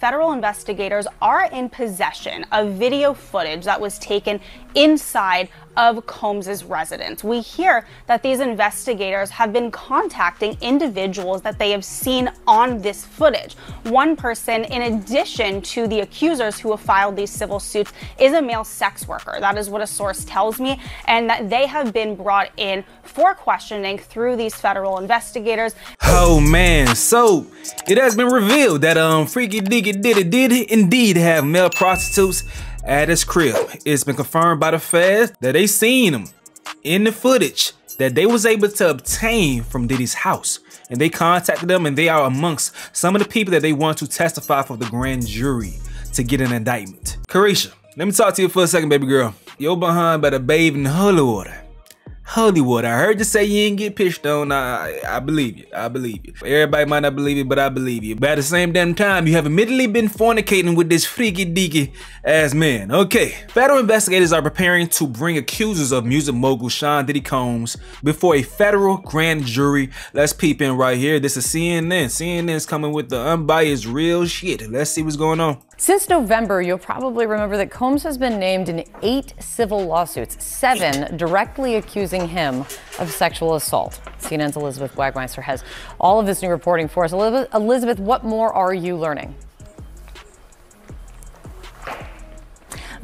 federal investigators are in possession of video footage that was taken inside of Combs's residence. We hear that these investigators have been contacting individuals that they have seen on this footage. One person, in addition to the accusers who have filed these civil suits, is a male sex worker. That is what a source tells me, and that they have been brought in for questioning through these federal investigators. Oh man, so it has been revealed that Freaky Diggy Diddy did indeed have male prostitutes at his crib. It's been confirmed by the feds that they seen him in the footage that they was able to obtain from Diddy's house, and they contacted them, and they are amongst some of the people that they want to testify for the grand jury to get an indictment. Carisha, let me talk to you for a second, baby girl. You're behind better bathe in holy water. Holy water. I heard you say you ain't get pitched on. I believe you. I believe you. Everybody might not believe it, but I believe you. But at the same damn time, you have admittedly been fornicating with this freaky deaky ass man. Okay. Federal investigators are preparing to bring accusers of music mogul Sean Diddy Combs before a federal grand jury. Let's peep in right here. This is CNN. CNN is coming with the unbiased real shit. Let's see what's going on. Since November, you'll probably remember that Combs has been named in 8 civil lawsuits, 7 directly accusing him of sexual assault. CNN's Elizabeth Wagmeister has all of this new reporting for us. Elizabeth, what more are you learning?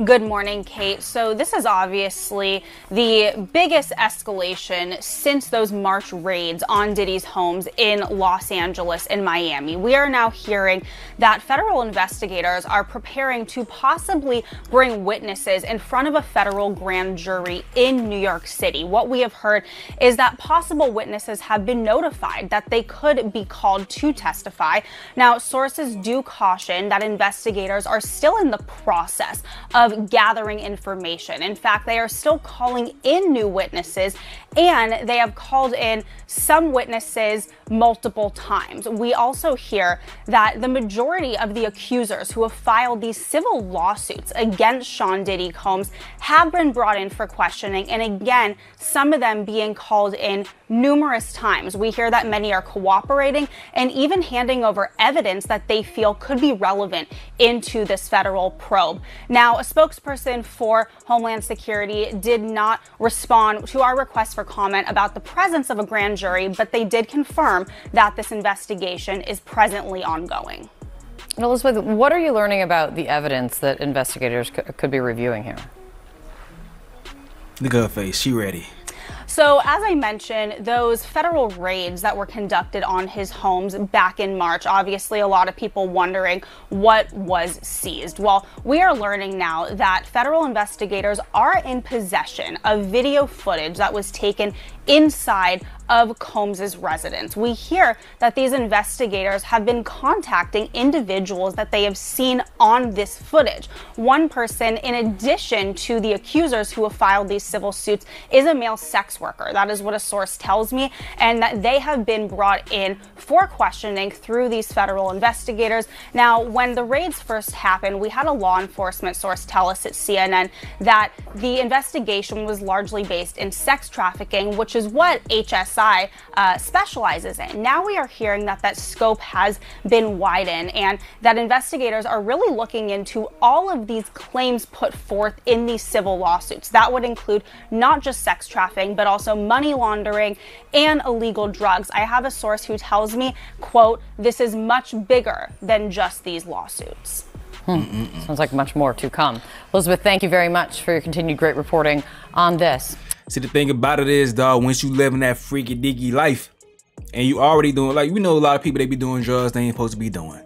Good morning, Kate. So this is obviously the biggest escalation since those March raids on Diddy's homes in Los Angeles and Miami. We are now hearing that federal investigators are preparing to possibly bring witnesses in front of a federal grand jury in New York City. What we have heard is that possible witnesses have been notified that they could be called to testify. Now, sources do caution that investigators are still in the process of gathering information. In fact, they are still calling in new witnesses, and they have called in some witnesses multiple times. We also hear that the majority of the accusers who have filed these civil lawsuits against Sean Diddy Combs have been brought in for questioning, and again, some of them being called in numerous times. We hear that many are cooperating and even handing over evidence that they feel could be relevant into this federal probe. Now, a spokesperson for Homeland Security did not respond to our request for comment about the presence of a grand jury, but they did confirm that this investigation is presently ongoing. And Elizabeth, what are you learning about the evidence that investigators could be reviewing here? Look at her face, she ready. So, as I mentioned, those federal raids that were conducted on his homes back in March, obviously a lot of people wondering what was seized. Well, we are learning now that federal investigators are in possession of video footage that was taken inside of Combs's residence. We hear that these investigators have been contacting individuals that they have seen on this footage. One person, in addition to the accusers who have filed these civil suits, is a male sex worker. That is what a source tells me, and that they have been brought in for questioning through these federal investigators. Now, when the raids first happened, we had a law enforcement source tell us at CNN that the investigation was largely based in sex trafficking, which is what HSI specializes in. Now we are hearing that that scope has been widened, and that investigators are really looking into all of these claims put forth in these civil lawsuits. That would include not just sex trafficking, but also money laundering and illegal drugs. I have a source who tells me, quote, "This is much bigger than just these lawsuits." Sounds like much more to come. Elizabeth, thank you very much for your continued great reporting on this. See, the thing about it is, dog, once you live in that freaky diggy life and you already doing, like, we know a lot of people, they be doing drugs they ain't supposed to be doing.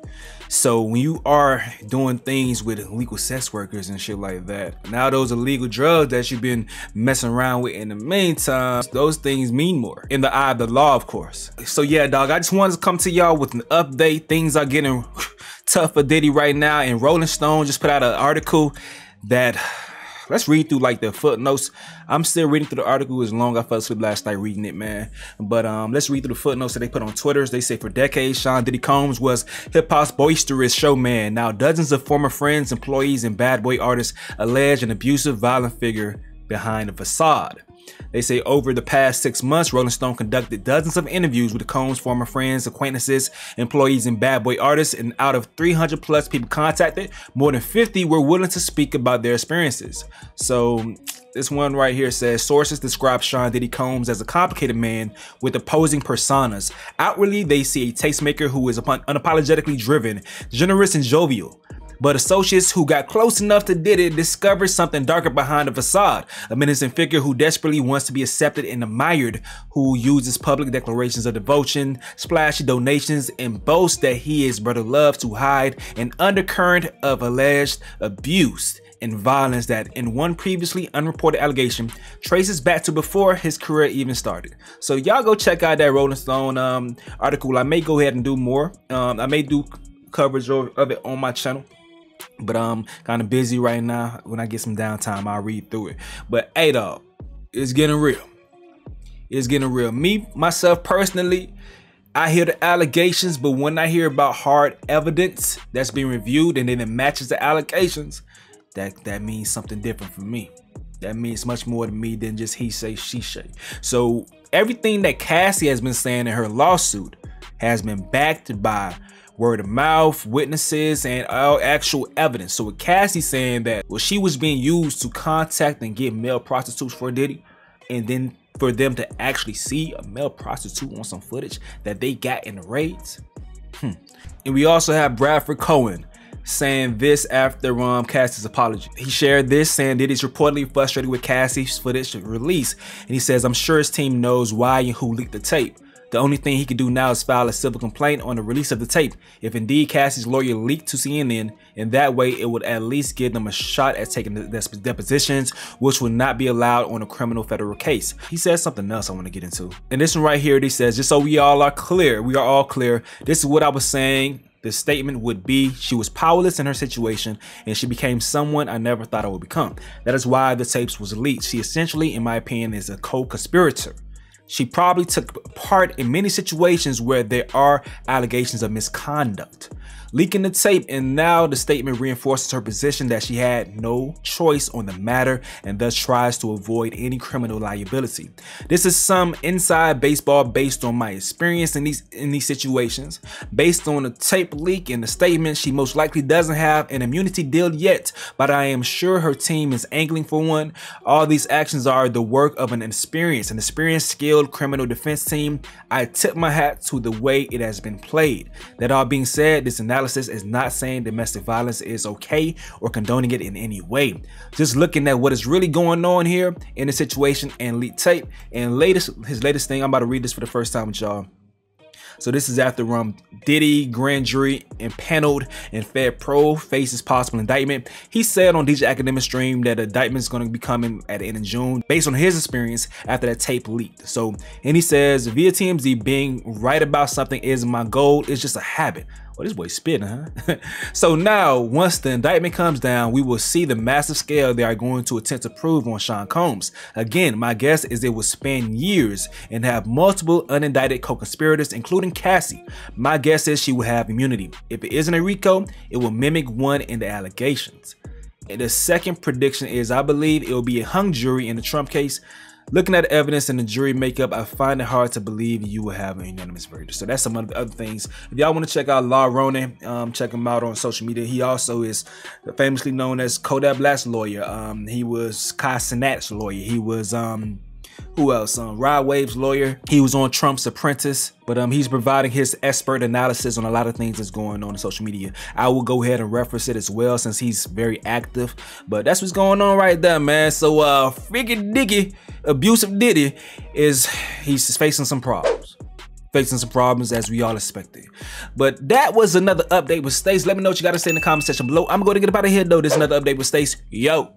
So when you are doing things with illegal sex workers and shit like that, now those illegal drugs that you've been messing around with in the meantime, those things mean more in the eye of the law, of course. So yeah, dog, I just wanted to come to y'all with an update. Things are getting tough for Diddy right now, and Rolling Stone just put out an article that, let's read through like the footnotes. I'm still reading through the article as long as I fell asleep last night reading it, man. But let's read through the footnotes that they put on Twitter. They say, for decades, Sean Diddy Combs was hip-hop's boisterous showman. Now dozens of former friends, employees, and bad boy artists allege an abusive, violent figure behind a facade. They say over the past 6 months, Rolling Stone conducted dozens of interviews with Combs' former friends, acquaintances, employees, and bad boy artists, and out of 300 plus people contacted, more than 50 were willing to speak about their experiences. So this one right here says, sources describe Sean Diddy Combs as a complicated man with opposing personas. Outwardly, they see a tastemaker who is unapologetically driven, generous, and jovial. But associates who got close enough to Diddy discovered something darker behind the facade. A menacing figure who desperately wants to be accepted and admired, who uses public declarations of devotion, splashy donations, and boasts that he is brother love to hide an undercurrent of alleged abuse and violence that, in one previously unreported allegation, traces back to before his career even started. So y'all go check out that Rolling Stone article. I may go ahead and do more. I may do coverage of it on my channel, but I'm kind of busy right now. When I get some downtime, I'll read through it. But hey, dog, it's getting real. It's getting real. Me, myself, personally, I hear the allegations, but when I hear about hard evidence that's being reviewed and then it matches the allegations, that means something different for me. That means much more to me than just he say, she say. So everything that Cassie has been saying in her lawsuit has been backed by word of mouth, witnesses, and actual evidence. So with Cassie saying that, well, she was being used to contact and get male prostitutes for Diddy, and then for them to actually see a male prostitute on some footage that they got in the raids. And we also have Bradford Cohen saying this after Cassie's apology. He shared this saying Diddy's reportedly frustrated with Cassie's footage release, and he says, I'm sure his team knows why and who leaked the tape. The only thing he can do now is file a civil complaint on the release of the tape. If indeed Cassie's lawyer leaked to CNN, in that way it would at least give them a shot at taking the depositions, which would not be allowed on a criminal federal case. He says something else I want to get into. And this one right here, he says, just so we are all clear, this is what I was saying. The statement would be, she was powerless in her situation and she became someone I never thought I would become. That is why the tapes was leaked. She essentially, in my opinion, is a co-conspirator. She probably took part in many situations where there are allegations of misconduct. Leaking the tape, and now the statement reinforces her position that she had no choice on the matter and thus tries to avoid any criminal liability. This is some inside baseball based on my experience in these situations. Based on the tape leak and the statement, she most likely doesn't have an immunity deal yet, but I am sure her team is angling for one. All these actions are the work of an experienced, skilled criminal defense team. I tip my hat to the way it has been played. That all being said, this analysis is not saying domestic violence is okay or condoning it in any way. Just looking at what is really going on here in the situation and leaked tape. And his latest thing, I'm about to read this for the first time with y'all. So this is after Diddy grand jury impaneled and Fed Pro faces possible indictment. He said on DJ Academic stream that the indictment is going to be coming at the end of June based on his experience after that tape leaked. So, and he says, via TMZ, being right about something is my goal. It's just a habit. Well, this boy spitting, huh? So now, once the indictment comes down, we will see the massive scale they are going to attempt to prove on Sean Combs. Again, my guess is it will span years and have multiple unindicted co-conspirators, including Cassie. My guess is she will have immunity. If it isn't a RICO, it will mimic one in the allegations. And the second prediction is I believe it will be a hung jury in the Trump case. Looking at the evidence and the jury makeup, I find it hard to believe you will have an unanimous verdict. So that's some of the other things. If y'all want to check out Law Ronan, check him out on social media. He also is famously known as Kodak Black's lawyer. He was Kai Cenat's lawyer. He was who else? Rod Wave's lawyer. He was on Trump's Apprentice, but he's providing his expert analysis on a lot of things that's going on in social media. I will go ahead and reference it as well since he's very active. But that's what's going on right there, man. So freaking Dicky, abusive Diddy, he's facing some problems. As we all expected. But that was another update with Stace. Let me know what you got to say in the comment section below. I'm going to get up out of here though. This is another update with Stace. Yo.